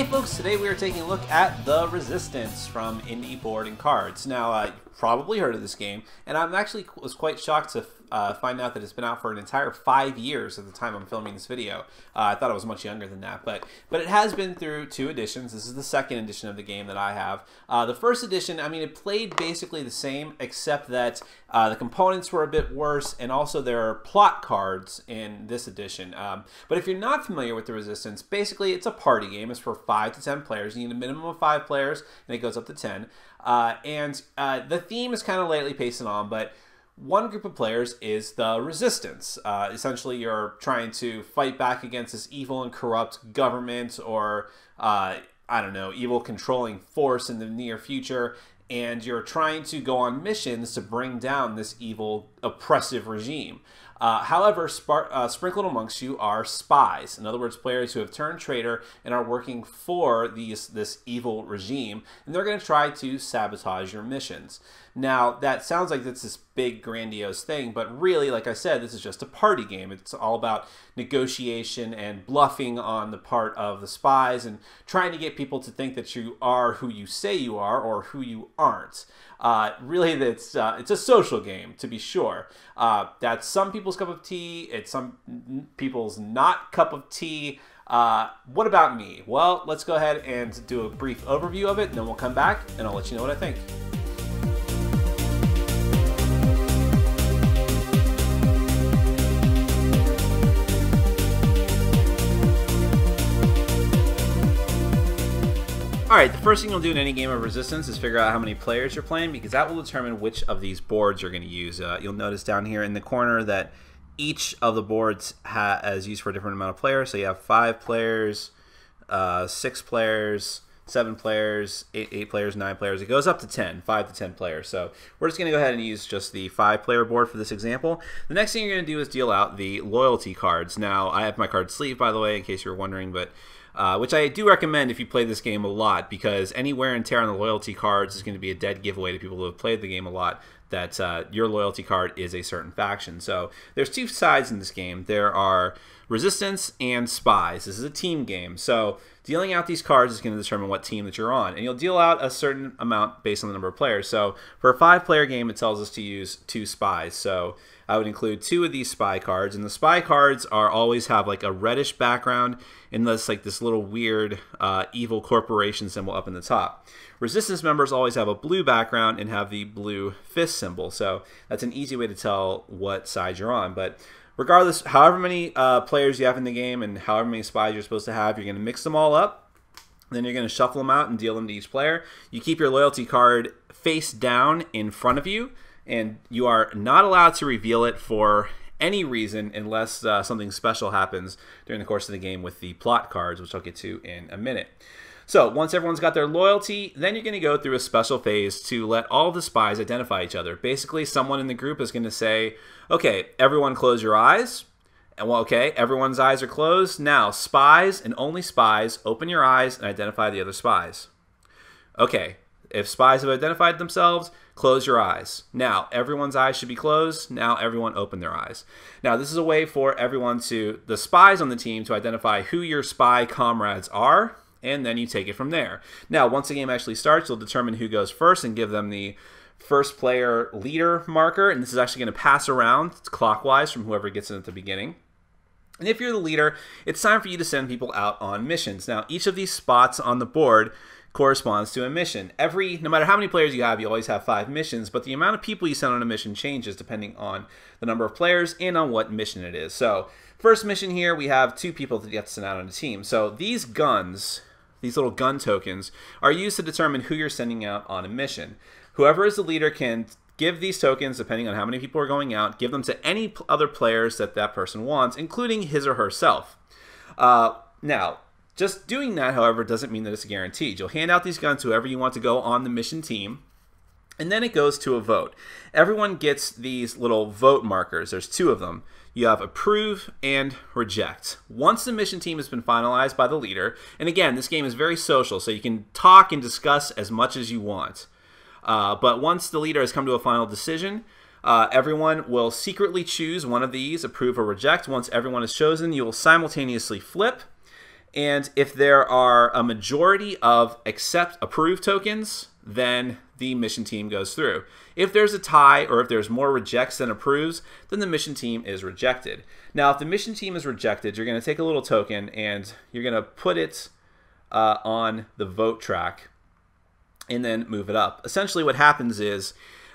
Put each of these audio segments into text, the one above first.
Hey folks, today we are taking a look at The Resistance from Indie Board and Cards. Now, you've probably heard of this game, and I was quite shocked to find out that it's been out for an entire 5 years at the time I'm filming this video. I thought it was much younger than that, but it has been through 2 editions. This is the 2nd edition of the game that I have. The 1st edition, I mean, it played basically the same, except that the components were a bit worse, and also there are plot cards in this edition. But if you're not familiar with The Resistance, basically it's a party game. It's for 5 to 10 players. You need a minimum of 5 players, and it goes up to 10. The theme is kind of lightly pasted on, but one group of players is the Resistance. Essentially, you're trying to fight back against this evil and corrupt government or, I don't know, evil controlling force in the near future, and you're trying to go on missions to bring down this evil, oppressive regime. However, sprinkled amongst you are spies. In other words, players who have turned traitor and are working for this evil regime, and they're going to try to sabotage your missions. Now, that sounds like it's this big, grandiose thing, but really, like I said, this is just a party game. It's all about negotiation and bluffing on the part of the spies and trying to get people to think that you are who you say you are or who you aren't. Really, it's a social game, to be sure. That's some people's cup of tea. It's some people's not cup of tea. What about me? Well, let's go ahead and do a brief overview of it, and then we'll come back, and I'll let you know what I think. Alright, the first thing you'll do in any game of Resistance is figure out how many players you're playing, because that will determine which of these boards you're going to use. You'll notice down here in the corner that each of the boards is used for a different amount of players. So you have 5 players, 6 players, 7 players, 8 players, 9 players. It goes up to 10, 5 to 10 players. So we're just going to go ahead and use just the 5-player board for this example. The next thing you're going to do is deal out the loyalty cards. Now, I have my card sleeve, by the way, in case you're wondering, but which I do recommend if you play this game a lot, because any wear and tear on the loyalty cards is going to be a dead giveaway to people who have played the game a lot that your loyalty card is a certain faction. So there's 2 sides in this game. There are Resistance and Spies. This is a team game. So dealing out these cards is going to determine what team that you're on. And you'll deal out a certain amount based on the number of players. So for a 5-player game, it tells us to use 2 spies. So I would include 2 of these spy cards. And the spy cards always have like a reddish background and this little weird evil corporation symbol up in the top. Resistance members always have a blue background and have the blue fist symbol. So that's an easy way to tell what side you're on. But regardless, however many players you have in the game and however many spies you're supposed to have, you're going to mix them all up. Then you're going to shuffle them out and deal them to each player. You keep your loyalty card face down in front of you, and you are not allowed to reveal it for any reason unless something special happens during the course of the game with the plot cards, which I'll get to in a minute. So once everyone's got their loyalty, then you're going to go through a special phase to let all the spies identify each other. Basically, someone in the group is going to say, okay, everyone close your eyes. And well, okay, everyone's eyes are closed. Now, spies and only spies, open your eyes and identify the other spies. Okay, if spies have identified themselves, close your eyes. Now, everyone's eyes should be closed. Now, everyone open their eyes. Now, this is a way for the spies on the team to identify who your spy comrades are, and then you take it from there. Now, once the game actually starts, you'll determine who goes first and give them the first player leader marker, and this is actually going to pass around clockwise from whoever gets in at the beginning. And if you're the leader, it's time for you to send people out on missions. Now, each of these spots on the board corresponds to a mission. No matter how many players you have, you always have 5 missions, but the amount of people you send on a mission changes depending on the number of players and on what mission it is. So, first mission here, we have 2 people that you have to send out on a team. So, these guns, these little gun tokens, are used to determine who you're sending out on a mission. Whoever is the leader can give these tokens, depending on how many people are going out, give them to any other players that person wants, including his or herself. Now, just doing that, however, doesn't mean that it's guaranteed. You'll hand out these guns to whoever you want to go on the mission team, and then it goes to a vote. Everyone gets these little vote markers. There's 2 of them. You have approve and reject. Once the mission team has been finalized by the leader, and again, this game is very social, so you can talk and discuss as much as you want. But once the leader has come to a final decision, everyone will secretly choose one of these, approve or reject. Once everyone is chosen, you will simultaneously flip, And if there are a majority of accept approved tokens, then the mission team goes through. If there's a tie or if there's more rejects than approves, then the mission team is rejected. Now, if the mission team is rejected, you're going to take a little token and you're going to put it on the vote track and then move it up. Essentially what happens is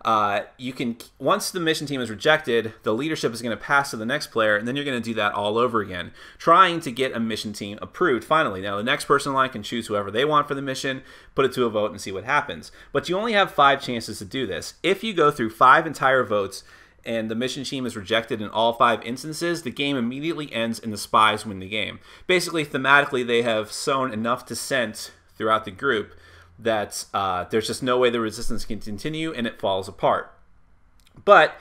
once the mission team is rejected, the leadership is going to pass to the next player, and then you're going to do that all over again, trying to get a mission team approved finally. Now, the next person in line can choose whoever they want for the mission, put it to a vote, and see what happens. But you only have 5 chances to do this. If you go through 5 entire votes and the mission team is rejected in all 5 instances, the game immediately ends and the spies win the game. Basically, thematically, they have sown enough dissent throughout the group that there's just no way the resistance can continue and it falls apart. But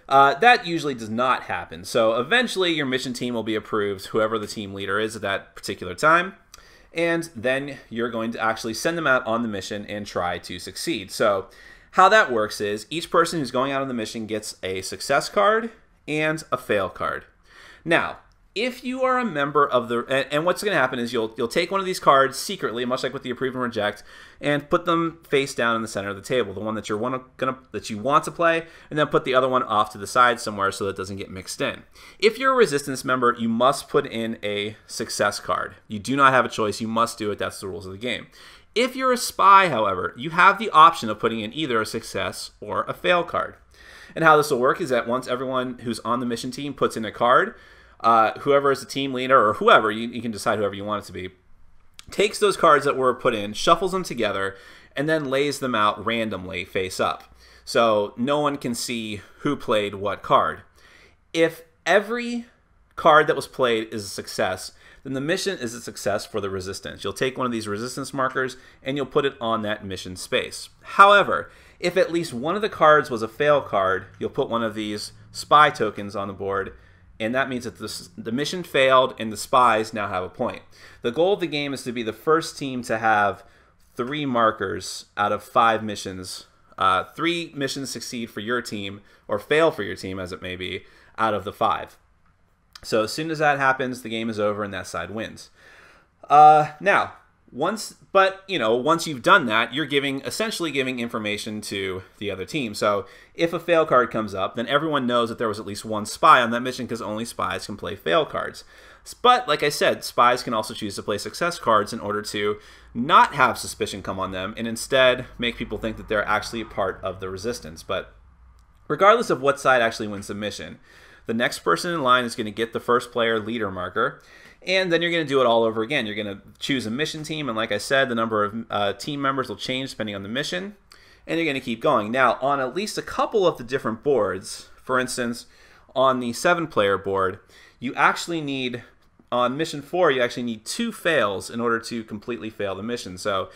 that usually does not happen. So eventually your mission team will be approved, whoever the team leader is at that particular time, and then you're going to actually send them out on the mission and try to succeed. So how that works is each person who's going out on the mission gets a success card and a fail card. Now, if you are a member of the, and what's going to happen is you'll take one of these cards secretly, much like with the approve and reject, and put them face down in the center of the table, the one that you want to play, and then put the other one off to the side somewhere so that it doesn't get mixed in. If you're a resistance member, you must put in a success card. You do not have a choice. You must do it. That's the rules of the game. If you're a spy, however, you have the option of putting in either a success or a fail card. And how this will work is that once everyone who's on the mission team puts in a card, whoever is the team leader, or whoever, you can decide whoever you want it to be, takes those cards that were put in, shuffles them together, and then lays them out randomly face up. So no one can see who played what card. If every card that was played is a success, then the mission is a success for the resistance. You'll take one of these resistance markers and you'll put it on that mission space. However, if at least one of the cards was a fail card, you'll put one of these spy tokens on the board, and that means that the mission failed and the spies now have a point. The goal of the game is to be the first team to have 3 markers out of 5 missions. 3 missions succeed for your team, or fail for your team as it may be, out of the 5. So as soon as that happens, the game is over and that side wins. Now, once you've done that, you're essentially giving information to the other team. So if a fail card comes up, then everyone knows that there was at least one spy on that mission because only spies can play fail cards. But like I said, spies can also choose to play success cards in order to not have suspicion come on them and instead make people think that they're actually a part of the resistance. But regardless of what side actually wins the mission, the next person in line is going to get the first player leader marker. And then you're going to do it all over again. You're going to choose a mission team, and like I said, the number of team members will change depending on the mission, and you're going to keep going. Now, on at least a couple of the different boards, for instance, on the 7-player board, you actually need, on mission 4, you actually need 2 fails in order to completely fail the mission. So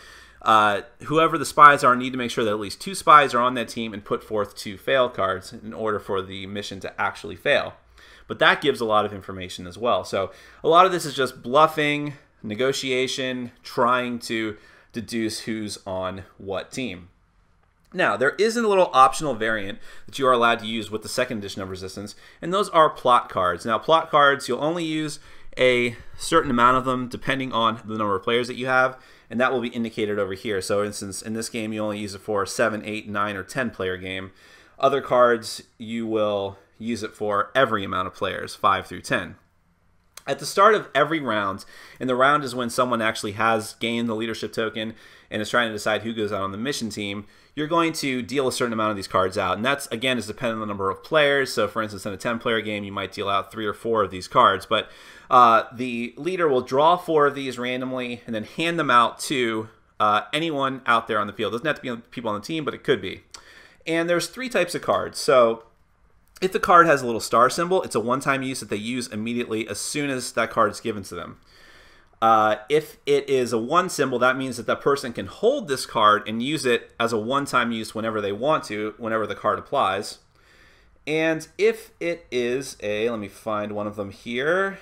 whoever the spies are need to make sure that at least 2 spies are on that team and put forth 2 fail cards in order for the mission to actually fail. But that gives a lot of information as well. So a lot of this is just bluffing, negotiation, trying to deduce who's on what team. Now, there is a little optional variant that you are allowed to use with the 2nd edition of Resistance, and those are plot cards. Now, plot cards, you'll only use a certain amount of them depending on the number of players that you have, and that will be indicated over here. So, for instance, in this game, you only use it for a 7, 8, 9, or 10-player game. Other cards, you will use it for every amount of players, 5 through 10. At the start of every round, and the round is when someone actually has gained the leadership token and is trying to decide who goes out on the mission team, you're going to deal a certain amount of these cards out. And that's, again, is dependent on the number of players. So, for instance, in a 10-player game, you might deal out 3 or 4 of these cards. But the leader will draw 4 of these randomly and then hand them out to anyone out there on the field. It doesn't have to be people on the team, but it could be. And there's 3 types of cards. So if the card has a little star symbol, it's a one-time use that they use immediately as soon as that card is given to them. If it is a 1 symbol, that means that that person can hold this card and use it as a one-time use whenever they want to, whenever the card applies. And if it is let me find one of them here.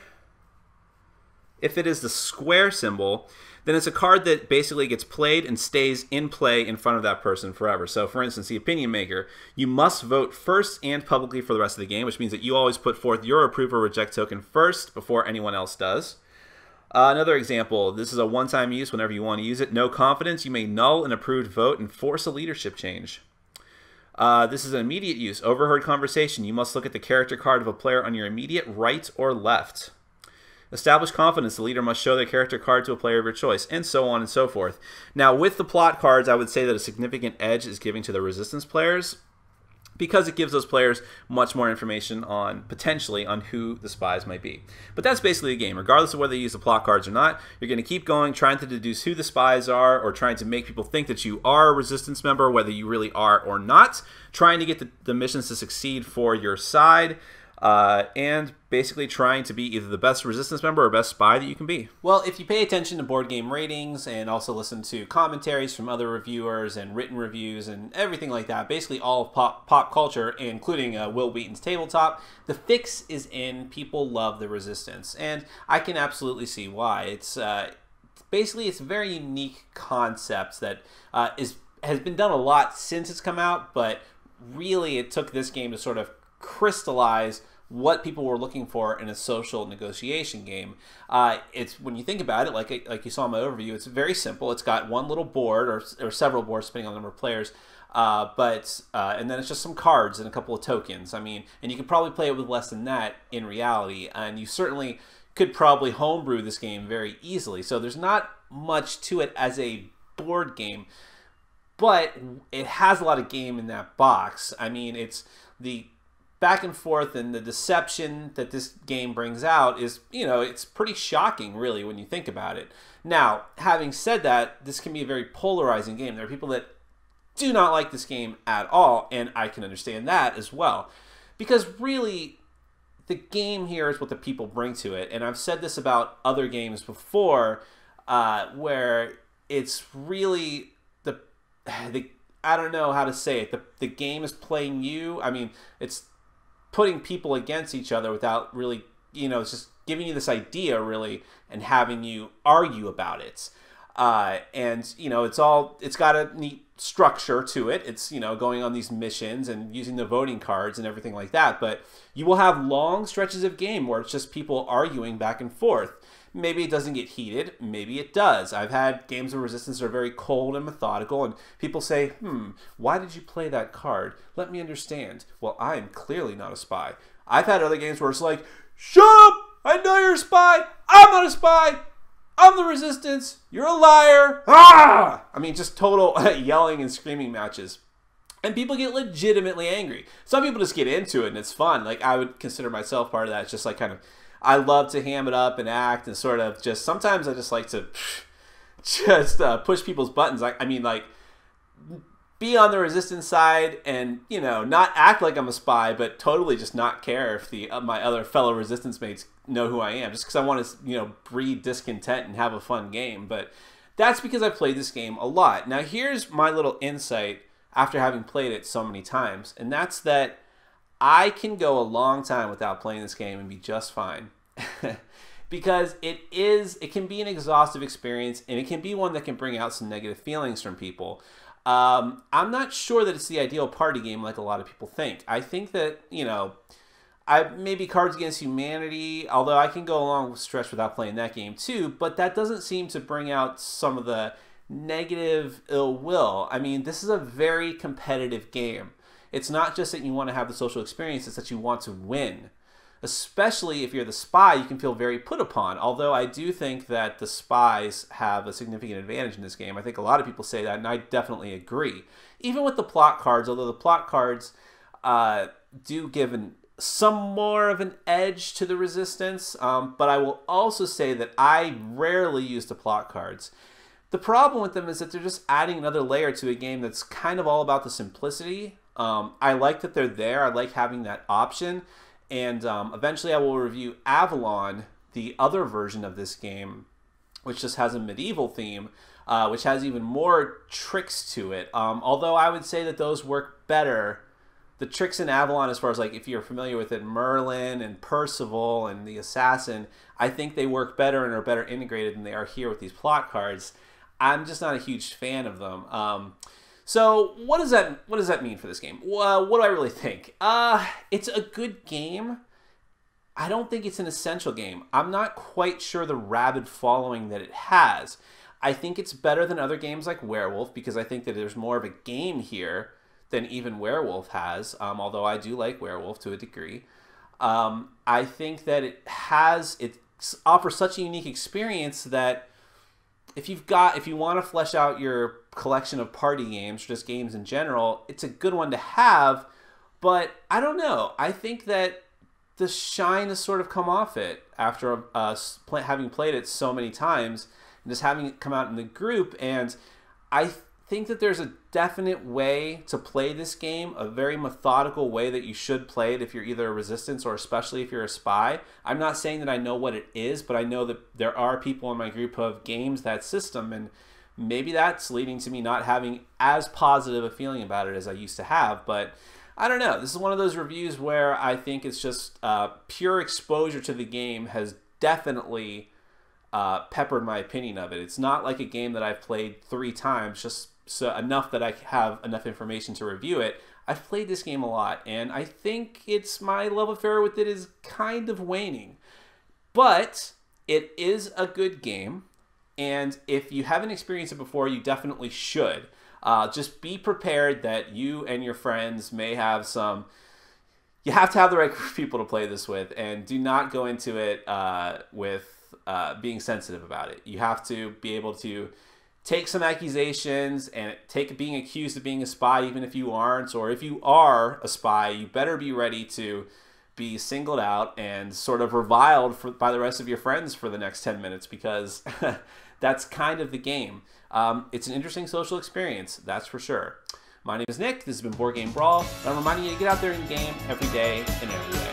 If it is the square symbol, then it's a card that basically gets played and stays in play in front of that person forever. So, for instance, the Opinion Maker, you must vote first and publicly for the rest of the game, which means that you always put forth your approve or reject token first before anyone else does. Another example, this is a one-time use whenever you want to use it. No confidence, you may null an approved vote and force a leadership change. This is an immediate use. Overheard conversation. You must look at the character card of a player on your immediate right or left. Establish confidence. The leader must show their character card to a player of your choice, and so on and so forth. Now, with the plot cards, I would say that a significant edge is giving to the resistance players, because it gives those players much more information on, potentially, on who the spies might be. But that's basically the game. Regardless of whether you use the plot cards or not, you're going to keep going, trying to deduce who the spies are, or trying to make people think that you are a resistance member, whether you really are or not, trying to get the missions to succeed for your side, and basically trying to be either the best resistance member or best spy that you can be. Well, if you pay attention to board game ratings and also listen to commentaries from other reviewers and written reviews and everything like that, basically all of pop culture, including Will Wheaton's Tabletop, the fix is in. People love the resistance, and I can absolutely see why. It's basically, it's a very unique concept that has been done a lot since it's come out, but really it took this game to sort of crystallize what people were looking for in a social negotiation game. It's, when you think about it, like you saw in my overview, it's very simple. It's got one little board or several boards depending on the number of players, and then it's just some cards and a couple of tokens. I mean, and you could probably play it with less than that in reality, and you certainly could probably homebrew this game very easily. So there's not much to it as a board game, but it has a lot of game in that box. I mean, it's the back and forth and the deception that this game brings out is, you know, it's pretty shocking, really, when you think about it. Now, having said that, this can be a very polarizing game. There are people that do not like this game at all, and I can understand that as well. Because really, the game here is what the people bring to it. And I've said this about other games before, where it's really I don't know how to say it. The game is playing you. I mean, it's putting people against each other without really, you know, it's just giving you this idea, really, and having you argue about it. And, you know, it's got a neat structure to it. It's, you know, going on these missions and using the voting cards and everything like that. But you will have long stretches of game where it's just people arguing back and forth. Maybe it doesn't get heated. Maybe it does. I've had games of Resistance that are very cold and methodical, and people say, why did you play that card? Let me understand. Well, I am clearly not a spy. I've had other games where it's like, shut up! I know you're a spy! I'm not a spy! I'm the Resistance! You're a liar! Ah! I mean, just total yelling and screaming matches. And people get legitimately angry. Some people just get into it, and it's fun. Like, I would consider myself part of that. It's just like kind of, I love to ham it up and act and sort of just, sometimes I just like to just push people's buttons. I mean, like, be on the Resistance side and, you know, not act like I'm a spy, but totally just not care if my other fellow Resistance mates know who I am, just because I want to, you know, breed discontent and have a fun game. But that's because I played this game a lot. Now, here's my little insight after having played it so many times, and that's that I can go a long time without playing this game and be just fine. Because it can be an exhaustive experience, and it can be one that can bring out some negative feelings from people. I'm not sure that it's the ideal party game like a lot of people think. I think that, you know, maybe Cards Against Humanity, although I can go a long stretch without playing that game too, but that doesn't seem to bring out some of the negative ill will. I mean, this is a very competitive game. It's not just that you want to have the social experience, it's that you want to win. Especially if you're the spy, you can feel very put upon. Although I do think that the spies have a significant advantage in this game. I think a lot of people say that, and I definitely agree. Even with the plot cards, although the plot cards do give some more of an edge to the Resistance, but I will also say that I rarely use the plot cards. The problem with them is that they're just adding another layer to a game that's kind of all about the simplicity. I like that they're there. I like having that option. And eventually I will review Avalon, the other version of this game, which just has a medieval theme, which has even more tricks to it. Although I would say that those work better. The tricks in Avalon, as far as like if you're familiar with it, Merlin and Percival and the Assassin, I think they work better and are better integrated than they are here with these plot cards. I'm just not a huge fan of them. So what does that mean for this game? What do I really think? It's a good game. I don't think it's an essential game. I'm not quite sure the rabid following that it has. I think it's better than other games like Werewolf because I think that there's more of a game here than even Werewolf has, although I do like Werewolf to a degree. I think that it offers such a unique experience that if you want to flesh out your collection of party games, or just games in general, it's a good one to have. But I don't know. I think that the shine has sort of come off it after having played it so many times and just having it come out in the group. And I think that there's a definite way to play this game, a very methodical way that you should play it if you're either a resistance or especially if you're a spy. I'm not saying that I know what it is, but I know that there are people in my group who have games that system, and maybe that's leading to me not having as positive a feeling about it as I used to have. But I don't know. This is one of those reviews where I think it's just pure exposure to the game has definitely peppered my opinion of it. It's not like a game that I've played 3 times, just so enough that I have enough information to review it. I've played this game a lot, and I think my love affair with it is kind of waning. But it is a good game, and if you haven't experienced it before, you definitely should. Just be prepared that you and your friends may have some... You have to have the right group of people to play this with, and do not go into it with being sensitive about it. You have to be able to take some accusations and take being accused of being a spy even if you aren't, or if you are a spy, you better be ready to be singled out and sort of reviled by the rest of your friends for the next 10 minutes because that's kind of the game. It's an interesting social experience, that's for sure. My name is Nick, this has been Board Game Brawl, and I'm reminding you to get out there and game every day and everywhere.